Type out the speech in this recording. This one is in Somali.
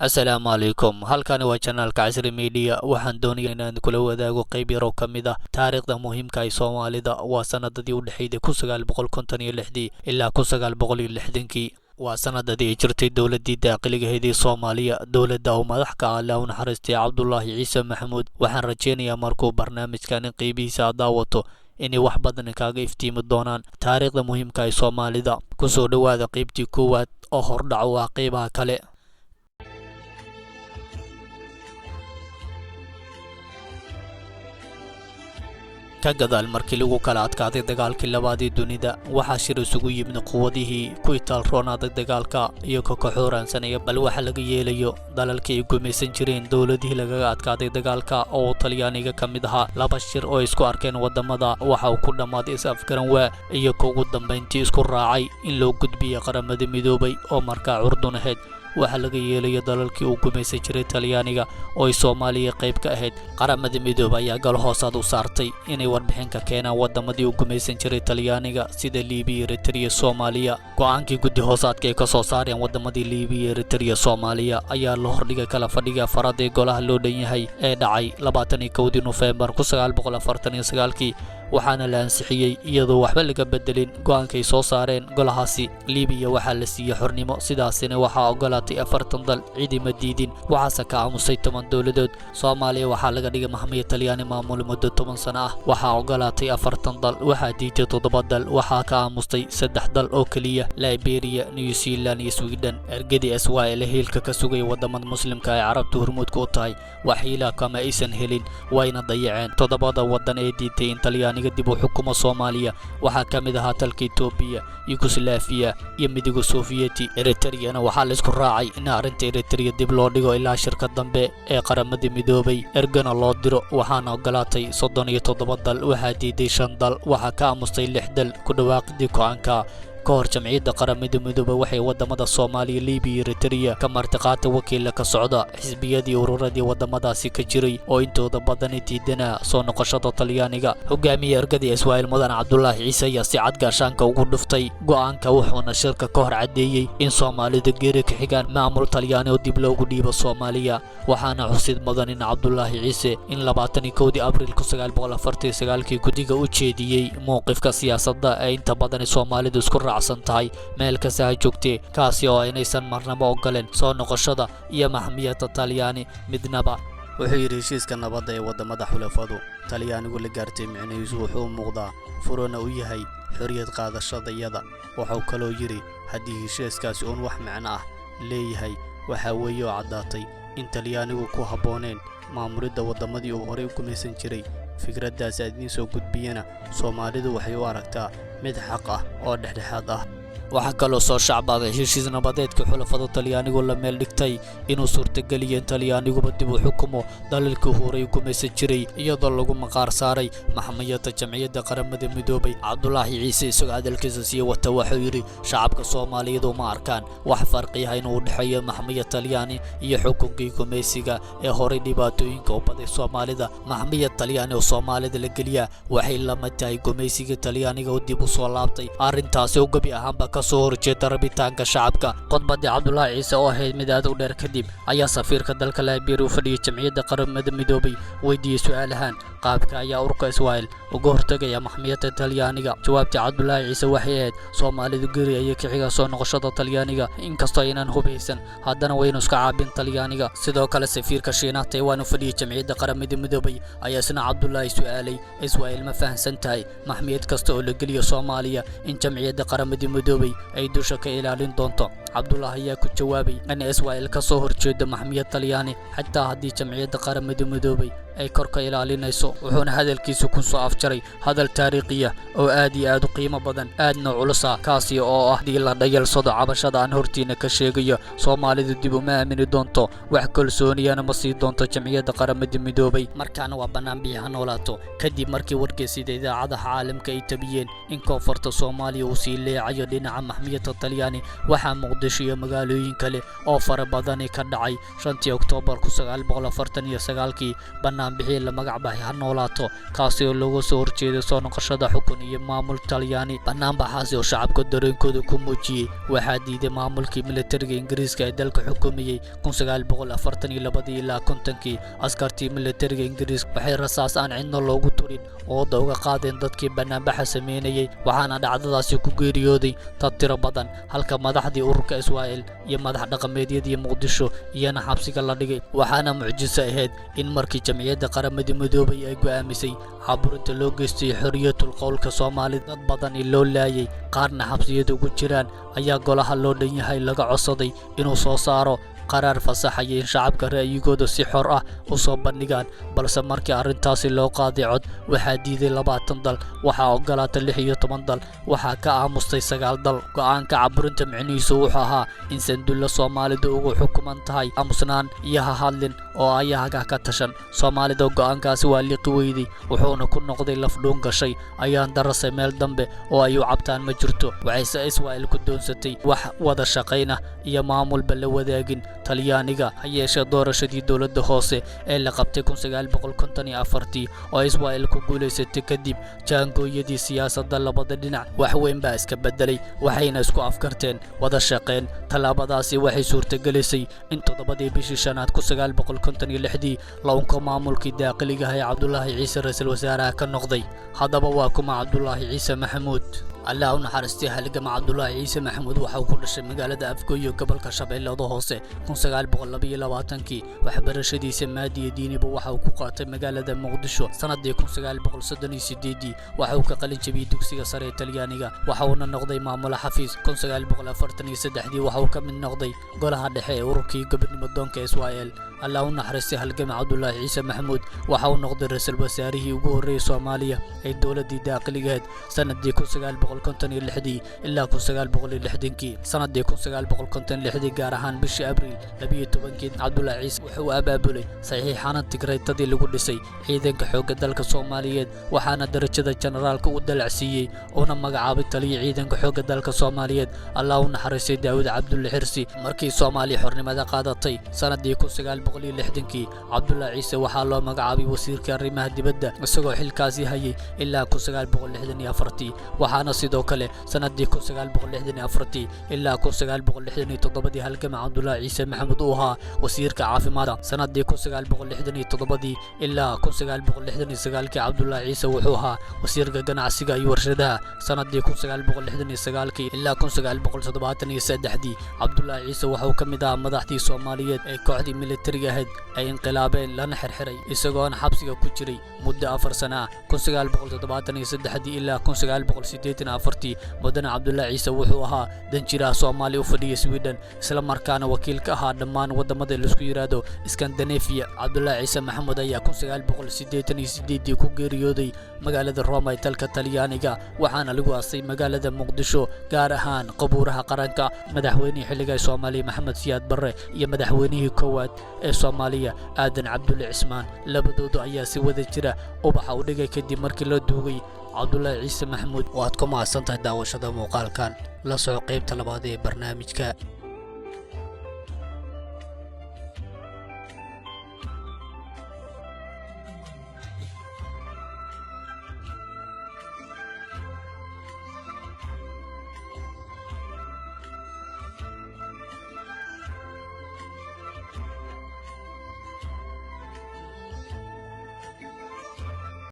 Assalaamu calaykum. Halkani waa channelka Casri Media. Waxaan doonayaa inaan kula wadaago qayb yar oo ka mid ah taariikhda muhiimka ah ee Soomaalida. Waa sanadadii u dhaxeeyay 1956 ilaa 1960. waa sanadadii ay jirtay dowladii daaqiligaheed ee Soomaaliya. dowladda uu madax ka ah Ilaahu naxariistay Cabdullaahi Ciise Maxamuud. waxaan rajeynayaa markuu barnaamijkan qeybihiisa daawato inay wax badan kaaga iftiimi doonaan taariikhda muhiimka ah ee Soomaalida. kusoo dhawaada qaybtii koowaad oo hordhac u ah qaybaha kale. ka gadaal markii lagu kala adkaaday dagaalkii labaad ee dunida, waxaa shir isugu yimid quwadihii ku itaalroonaaday dagaalka iyo ka xooraansanaya bal waxa laga yeelayo dalalkii ay gumaysan jireen dowladihii lagaga adkaaday dagaalka oo Talyaaniga ka mid ahaa. laba shir oo isku arkeen wadamada waxa uu ku dhammaaday is-afgaran waa iyo ugu dambeyntii isku raacay in loo gudbiyo qaramada midoobay oo markaa curdun ahayd waxa laga yeelayo dalalkii uu gumaysan jiray Talyaaniga oo ay Soomaaliya qayb ka ahayd. qaramada midoobay ayaa gal hoosaad u saartay inay warbixin ka keenaan wadamadii uu gumaysan jiray Talyaaniga sida Liibiya, Eritrea, Soomaaliya. go'aankii guddi hoosaadka ay ka soo saareen wadamadii Liibiya, Eritrea, Soomaaliya ayaa la hordhigay kala fadhiga afraad ee golaha loo dhan yahay ee dhacay 21 November 1949 waxaana la ansixiyay iyadoo waxba laga bedelin go'aankay soo saareen golahaasi. Liibiya waxaa la siiyay xornimo, sidaasina waxaa ogolaatay 40 dal, ciidama diidin, waxaase ka aamusay 10 dowladood. Soomaaliya waxaa laga dhigay maxkamad Talyaani maamul muddo 10 sano ah, waxaa ogolaatay 40 dal, waxaa diiday 7 dal, waxaa ka aamustay 3 dal oo kaliya: Liberia, New Zealand iyo Sweden. ergadii SYL hiilka ka sugay wadamada muslimka ee Carabtu hormuudka u tahay waxiila kama aysan helin, wayna dayaceen 7 wadan ee diiday in Talyaani dib u xukumo Soomaaliya. waxaa ka mid ahaa dalka Itoobiya, Yugoslavia iyo Midowga Soviyeeti. Eritrea waxaa la isku raacay in arrinta Eritrea dib loo dhigo ilaa shirka dambe ee qaramada midoobay ergana loo diro, waxaana ogolaatay 37 dal, waxaa diiday 5 dal, waxaa ka aamustay 6 dal. ku dhawaaqidii go'aanka ka hor jamciyadda qaramada midoobay waxay wadamada Soomaaliya, Liibiya iyo Eritrea ka martiqaatay wakiil ka socda xisbiyadii ururadii wadamadaasi ka jiray oo intooda badan diidanaa soo noqoshada Talyaaniga. hogaamiye ergadii SYL Mudan Cabdullaahi Ciise ayaa si cad gaashaanka ugu dhuftay go'aanka, wuxuuna shirka ka hor cadeeyay in Soomaalida geeri ka xigaan maamul Talyaani oo dib loogu dhiibo Soomaaliya. waxaana xusid mudan in Cabdullaahi Ciise in 21 Abriil 1949 guddiga u jeediyay mowqifka siyaasadda ee inta badan Soomaalidu isku tahay meel kasta ha joogtee, kaasi oo inaysan marnaba ogoleen soo noqoshada iyo maxkamada Talyaani midnaba. wuxuu yidhi heshiiska nabadda ee wadamada xulafadu Talyaanigu la gaartay micnihiisu wuxuu u muuqdaa furana u yahay xorriyad qaadashadayada. wuxuu kaloo yidhi haddii heshiiskaasi uun wax macno ah leeyahay, waxaa weeye oo caddaatay in Talyaanigu ku habbooneen maamulidda wadamadii uu horey u gumaysan jiray. fikraddaas idiin soo gudbiyana Soomaalidu waxay u aragtaa mid xaq ah oo dhexdhexaad ah. waxaa kaloo soo shacbaaday heshiis nabadeedka xulafada Talyaanigu la meel dhigtay inuu suurtageliyo in Talyaaniguba dib u xukumo dalalkii horey u gumaysan jiray iyadoo lagu maqaar saaray maxkamadda jamciyadda qaramada midoobay. Cabdullaahi Ciise isagoo hadalkiisa sii wata wuxuu yidhi shacabka Soomaaliyeed uma arkaan wax farqi ah inuu u dhexeeyo maxkamadda Talyaani iyo xukunkii gumaysiga ee horey dhibaatooyinka u baday Soomaalida. maxkamadda Talyaani oo Soomaalida la geliya waxay la mid tahay gumaysiga Talyaaniga oo dib u soo laabtay. arrintaasi oo gabi ahaanba kasoo horjeeda rabitaanka shacabka. khudbadii Cabdullaahi Ciise oo ahayd mid aad u dheer kadib ayaa safiirka dalka Liberia u fadhiyay jamciyadda qaramada midoobay weydiiyay su'aalahan: qaabka ayaa ururka SYL uga hortagaya maxkamada Talyaaniga? jawaabtii Cabdullaahi Ciise waxay ahayd Soomaalidu geeri ayay ka xigaa soo noqoshada Talyaaniga, inkastoo aynan hubeysan haddana waynu iska caabin Talyaaniga. sidoo kale safiirka Shiinaha Taiwan u fadhiyay jamciyadda qaramada midoobay ayaa isna Cabdullaahi su'aalay SYL ma fahansan tahay maxkamad kasta oo la geliyo Soomaaliya in jamciyadda qaramada midoobay ay dusha ka ilaalin doonto? Cabdullaahi ayaa ku jawaabay in SYL ka soo horjeedo maxkamada Talyaani xitaa haddii jamciyadda qaramada midoobay ay kor ka ilaalinayso. wuxuuna hadalkiisa ku soo afjaray hadal taariikhi ah oo aad iyo aad u qiimo badan, aadna culus ah, kaasi oo ah haddii la dhayalsado cabashada aan hortiina ka sheegayo, Soomaalidu dib uma aamini doonto, wax kalsooniyana ma sii doonto jamciyadda qaramada midoobay. markaana waa banaanbixi ha noolaato. kadib markii wargeysyada idaacadaha caalamka ay tabiyeen in koonfurta Soomaaliya uu sii leecayo dhinaca maxkamada Talyaani, waxaa Muqdisho iyo magaalooyin kale oo fara badan ka dhacay 5 Oktoobar 1949 banaan banaanbixii la magac baxay ha noolaato kaasi oo looga soo horjeeday soo noqoshada xukun iyo maamul Talyaani. Banaanbaxaasi oo shacabka dareenkooda ku muujiyay waxaa diiday maamulkii militariga Ingiriiska ee dalka xukumayay 1942 ilaa 50. askartii militariga Ingiriiska waxay rasaas aan cidna loogu turin oo uga qaadeen dadkii banaanbaxa sameynayay, waxaana dhacdadaasi ku geeriyooday dad tiro badan, halka madaxdii ururka Israa'iil iyo madax dhaqameedyadii Muqdisho iyana xabsiga la dhigay. waxaana mucjiso ahayd in markii jamciyadda qaramada midoobay ay go'aamisay caburinta loo geystay xorriyatul qowlka Soomaalida dad badan loo laayay qaarna xabsiyada ugu jiraan, ayaa golaha loo dhan yahay laga codsaday inuu soo saaro qaraar fasaxaya in shacabka ra'yigooda si xor ah u soo bandhigaan. balse markii arrintaasi loo qaaday cod waxaa diiday 20 dal, waxaa ogolaatay 16 dal, waxaa ka aamustay 9 dal. go'aanka caburinta micnihiisu wuxuu ahaa in sanduulla Soomaalida ugu xukuman tahay aamusnaan iyo ha hadlin oo ayaga ka tashan. Soomaalida go'aankaasi waa liqi weyday, wuxuuna ku noqday laf dhuun gashay, ayaan darasay meel dambe oo ay u cabtaan ma jirto. waxayse Israa'iil ku doonsatay wax wada shaqayna iyo maamulba la wadaagin Talyaaniga. ha yeeshee doorashadii dowladda hoose ee la qabtay 1954 oo Israa'iil ku guuleysatay kadib jaangooyadii siyaasadda labada dhinac wax weyn baa iska bedelay, waxayna isku afkarteen wada shaqayn. tallaabadaasi waxay suurtagelisay in 7 bishii shanaad 1956 la unko maamulkii daaqiliga ah Cabdullaahi Ciise ra'iisul wasaaraha ka noqday. haddaba waa kuma Cabdullaahi Ciise Maxamuud? Allah u naxariistay halgama Cabdullaahi Ciise Maxamuud waxa uu ku dhashay magaalada Afgooyo gobolka Shabeellada Hoose 1922. waxbarashadiisa maadi iyo diiniba waxa uu ku qaatay magaalada Muqdisho sanadii 1938. waxa uu ka qalin jabiyay dugsiga sare ee Talyaaniga, waxa uu noqday maamul xafiis 1943. waxa uu ka mid noqday golaha dhexe ee ururkii gobonimo doonka Israa'iil. Allah u naxariistay halgama Cabdullaahi Ciise Maxamuud waxa uu noqday ra'iisul wasaarihii ugu horeeyay Soomaaliya ee dowladda daaqiliga sanadii 1956 ilaa 1960. sanadii 1956 gaar ahaan bishii Abriil 12 Cabdullaahi Ciise wuxuu abaabulay saxiixana Tigreetadii lagu dhisay ciidanka xoogga dalka Soomaaliyeed, waxaana darajada generaalka u dalacsiiyay oo magacaabay taliye ciidanka xoogga dalka Soomaaliyeed. Allah u naxariistay Daawud Cabdulle Xirsi. markii Soomaaliya xornimada qaadatay sanadii 1960 Cabdullaahi Ciise waxaa loo magacaabay wasiirka arrimaha dibadda isagoo xilkaasi hayay ilaa 1964. waxaana sidoo kale sanadii 1964 ilaa 1967 halgama Cabdullaahi Ciise Maxamuud uu ahaa wasiirka caafimaadka. sanadii 1967 ilaa 1969 Cabdullaahi Ciise wuxuu ahaa wasiirka ganacsiga iyo warshadaha. sanadii 1969 ilaa 1973 Cabdullaahi Ciise wuxuu ka mid ahaa madaxdii Soomaaliyeed ee kooxdii militariga ahayd ay inqilaabeen lana xirxiray isagoo xabsiga ku jiray muddo 4 sano ah. 1973 ilaa 1984 mudane Cabdullaahi Ciise wuxuu ahaa danjiraha Soomaaliya u fadhiyay Sweden, isla markaana wakiil ka ahaa dhammaan wadamada la isku yiraahdo Scandinavia. Cabdullaahi Ciise Maxamuud ayaa 1988 ku geeriyooday magaalada Rome ee dalka Talyaaniga, waxaana lagu aasay magaalada Muqdisho, gaar ahaan qabuuraha qaranka. madaxweynihii xilliga Soomaaliya Maxamed Siyaad Barre iyo madaxweynihii koowaad ee Soomaaliya Aadan Cabdulle Cismaan labadoodu ayaa si wada jira ubaxa u dhigay kadib markii la duugay Cabdullaahi Ciise Maxamuud. waad ku mahadsantahay daawashada muuqaalkan. la soco qaybta labaad ee barnaamijka.